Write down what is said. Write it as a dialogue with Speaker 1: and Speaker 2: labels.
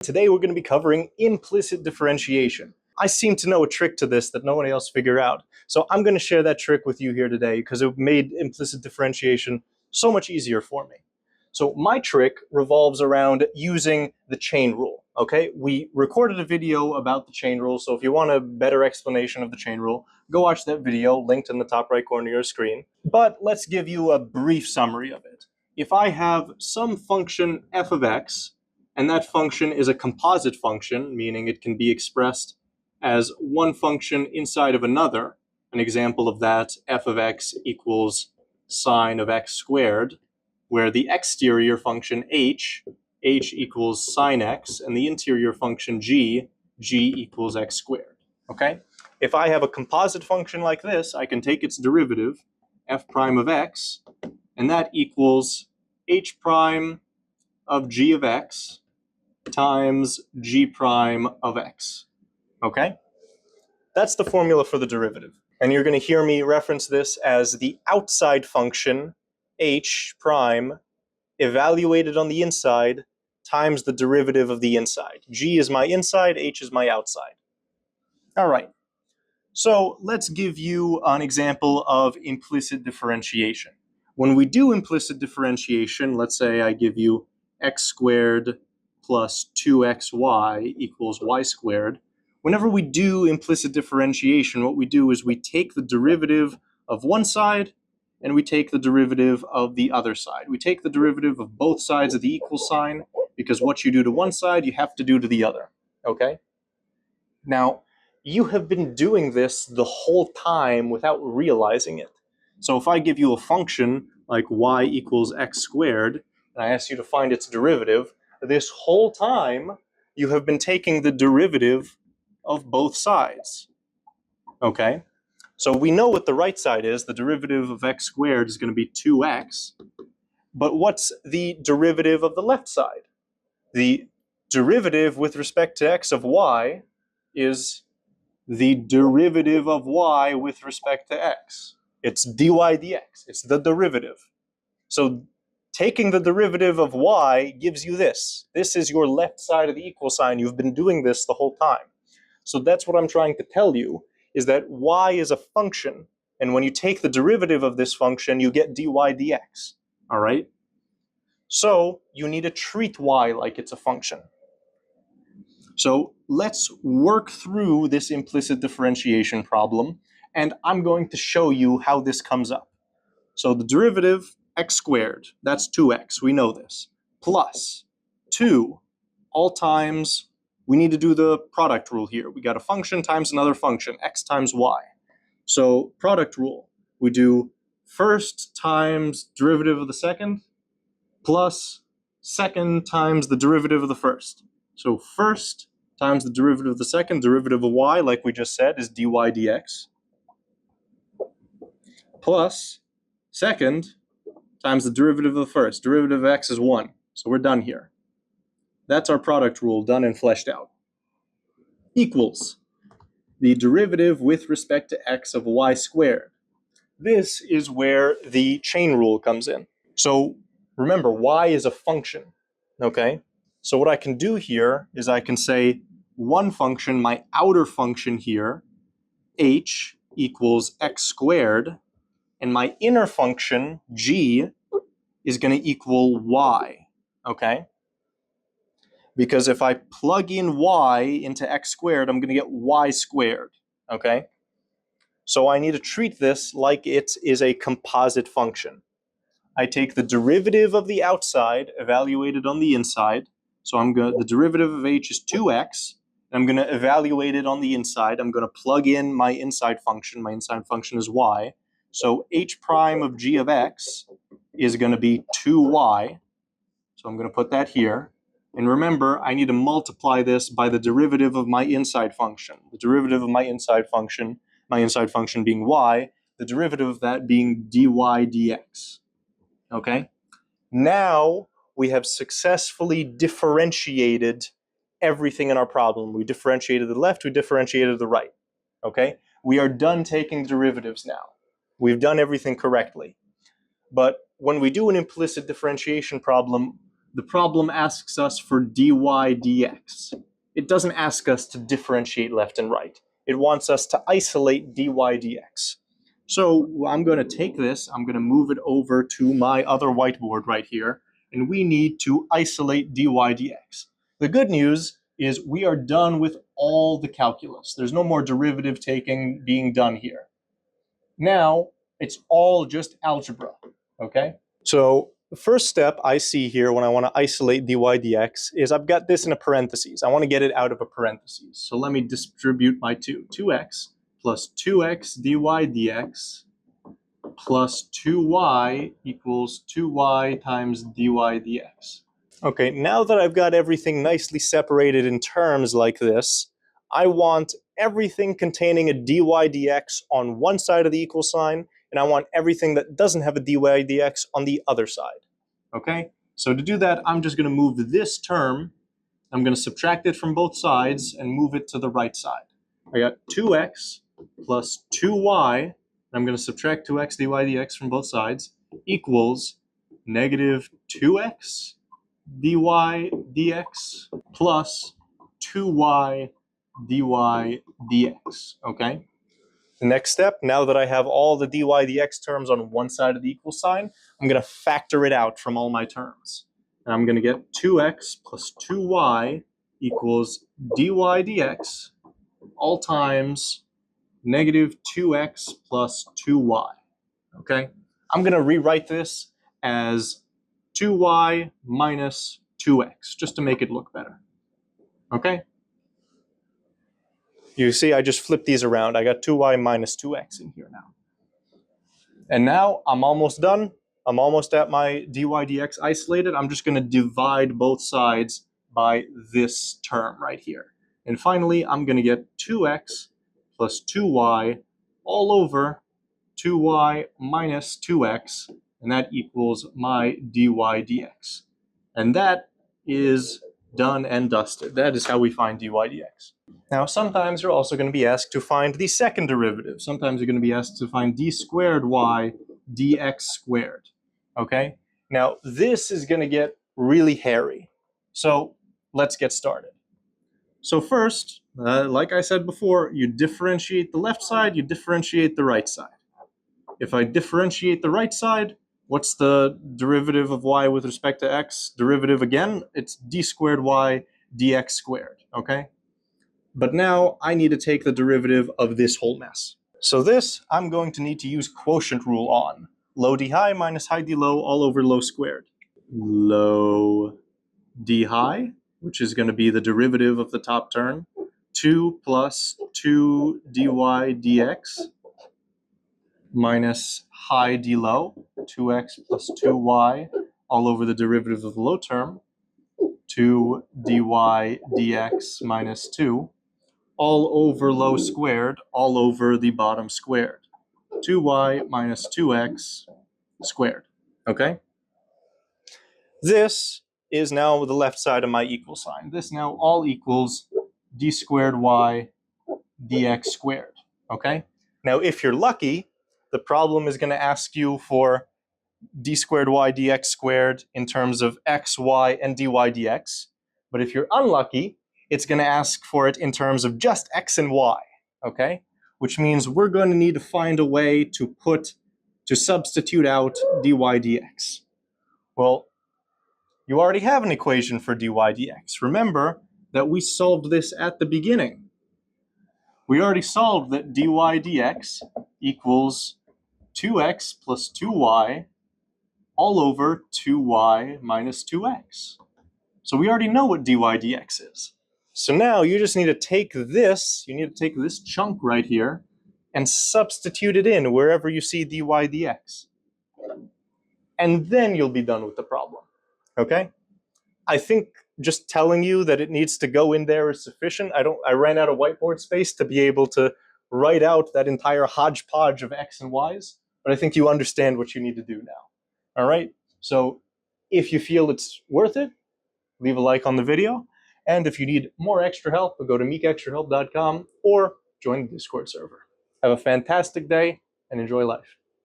Speaker 1: Today we're going to be covering implicit differentiation. I seem to know a trick to this that no one else figured out. So I'm going to share that trick with you here today because it made implicit differentiation so much easier for me. So my trick revolves around using the chain rule. Okay, we recorded a video about the chain rule, so if you want a better explanation of the chain rule, go watch that video linked in the top right corner of your screen. But let's give you a brief summary of it. If I have some function f of x, and that function is a composite function, meaning it can be expressed as one function inside of another. An example of that, f of x equals sine of x squared, where the exterior function h equals sine x, and the interior function g equals x squared. Okay? If I have a composite function like this, I can take its derivative, f prime of x, and that equals h prime of g of x times g prime of x. Okay? That's the formula for the derivative. And you're going to hear me reference this as the outside function, h prime, evaluated on the inside, times the derivative of the inside. G is my inside, h is my outside. All right. So let's give you an example of implicit differentiation. When we do implicit differentiation, let's say I give you x squared plus 2xy equals y squared. Whenever we do implicit differentiation, what we do is we take the derivative of one side and we take the derivative of the other side. We take the derivative of both sides of the equal sign because what you do to one side, you have to do to the other. Okay? Now, you have been doing this the whole time without realizing it. So if I give you a function like y equals x squared, and I ask you to find its derivative, this whole time you have been taking the derivative of both sides. Okay? So we know what the right side is. The derivative of x squared is going to be 2x. But what's the derivative of the left side? The derivative with respect to x of y is the derivative of y with respect to x. It's dy dx. It's the derivative. So taking the derivative of y gives you this. This is your left side of the equal sign. You've been doing this the whole time. So that's what I'm trying to tell you, is that y is a function, and when you take the derivative of this function, you get dy dx. All right? So you need to treat y like it's a function. So let's work through this implicit differentiation problem, and I'm going to show you how this comes up. So the derivative, x squared, that's 2x, we know this, plus 2, all times, we need to do the product rule here. We got a function times another function, x times y. So product rule, we do first times derivative of the second, plus second times the derivative of the first. So first times the derivative of the second, derivative of y, like we just said, is dy dx, plus second times the derivative of the first. Derivative of x is 1. So we're done here. That's our product rule, done and fleshed out. Equals the derivative with respect to x of y squared. This is where the chain rule comes in. So remember, y is a function, okay? So what I can do here is I can say one function, my outer function here, h equals x squared, and my inner function, g, is going to equal y, okay? Because if I plug in y into x squared, I'm going to get y squared, okay? So I need to treat this like it is a composite function. I take the derivative of the outside, evaluated on the inside. So the derivative of h is 2x, and I'm going to evaluate it on the inside. I'm going to plug in my inside function. My inside function is y. So h prime of g of x is going to be 2y. So I'm going to put that here. And remember, I need to multiply this by the derivative of my inside function. The derivative of my inside function being y, the derivative of that being dy dx. Okay? Now we have successfully differentiated everything in our problem. We differentiated the left, we differentiated the right. Okay? We are done taking derivatives now. We've done everything correctly. But when we do an implicit differentiation problem, the problem asks us for dy dx. It doesn't ask us to differentiate left and right. It wants us to isolate dy dx. So I'm going to take this, I'm going to move it over to my other whiteboard right here, and we need to isolate dy dx. The good news is we are done with all the calculus. There's no more derivative taking being done here. Now, it's all just algebra, okay? So the first step I see here when I want to isolate dy dx is I've got this in a parentheses. I want to get it out of a parentheses. So let me distribute my 2. 2x plus 2x dy dx plus 2y equals 2y times dy dx. Okay, now that I've got everything nicely separated in terms like this, I want everything containing a dy dx on one side of the equal sign, and I want everything that doesn't have a dy dx on the other side. Okay, so to do that, I'm just going to move this term, I'm going to subtract it from both sides and move it to the right side. I got 2x plus 2y, and I'm going to subtract 2x dy dx from both sides, equals negative 2x dy dx plus 2y dy dx, okay? The next step, now that I have all the dy dx terms on one side of the equal sign, I'm going to factor it out from all my terms. And I'm going to get 2x plus 2y equals dy dx all times negative 2x plus 2y, okay? I'm going to rewrite this as 2y minus 2x, just to make it look better, okay? You see, I just flipped these around. I got 2y minus 2x in here now. And now I'm almost done. I'm almost at my dy dx isolated. I'm just going to divide both sides by this term right here. And finally, I'm going to get 2x plus 2y all over 2y minus 2x, and that equals my dy dx. And that is done and dusted. That is how we find dy dx. Now, sometimes you're also going to be asked to find the second derivative. Sometimes you're going to be asked to find d squared y dx squared, okay? Now, this is going to get really hairy. So let's get started. So first, like I said before, you differentiate the left side, you differentiate the right side. If I differentiate the right side, what's the derivative of y with respect to x? Derivative again, it's d squared y dx squared, okay? But now I need to take the derivative of this whole mess. So this, I'm going to need to use quotient rule on. Low d high minus high d low all over low squared. Low d high, which is going to be the derivative of the top term, 2 plus 2 dy dx minus high d low, 2x plus 2y all over the derivative of the low term, 2 dy dx minus 2, all over low squared, all over the bottom squared. 2y minus 2x squared, okay? This is now the left side of my equal sign. This now all equals d squared y dx squared, okay? Now, if you're lucky, the problem is going to ask you for d squared y dx squared in terms of x, y, and dy dx. But if you're unlucky, it's going to ask for it in terms of just x and y, okay? Which means we're going to need to find a way to substitute out dy dx. Well, you already have an equation for dy dx. Remember that we solved this at the beginning. We already solved that dy dx equals 2x plus 2y all over 2y minus 2x. So we already know what dy dx is. So now you just need to take this, chunk right here and substitute it in wherever you see dy dx. And then you'll be done with the problem, okay? I think just telling you that it needs to go in there is sufficient. I ran out of whiteboard space to be able to write out that entire hodgepodge of x and y's, but I think you understand what you need to do now. All right? So if you feel it's worth it, leave a like on the video. And if you need more extra help, go to meekextrahelp.com or join the Discord server. Have a fantastic day and enjoy life.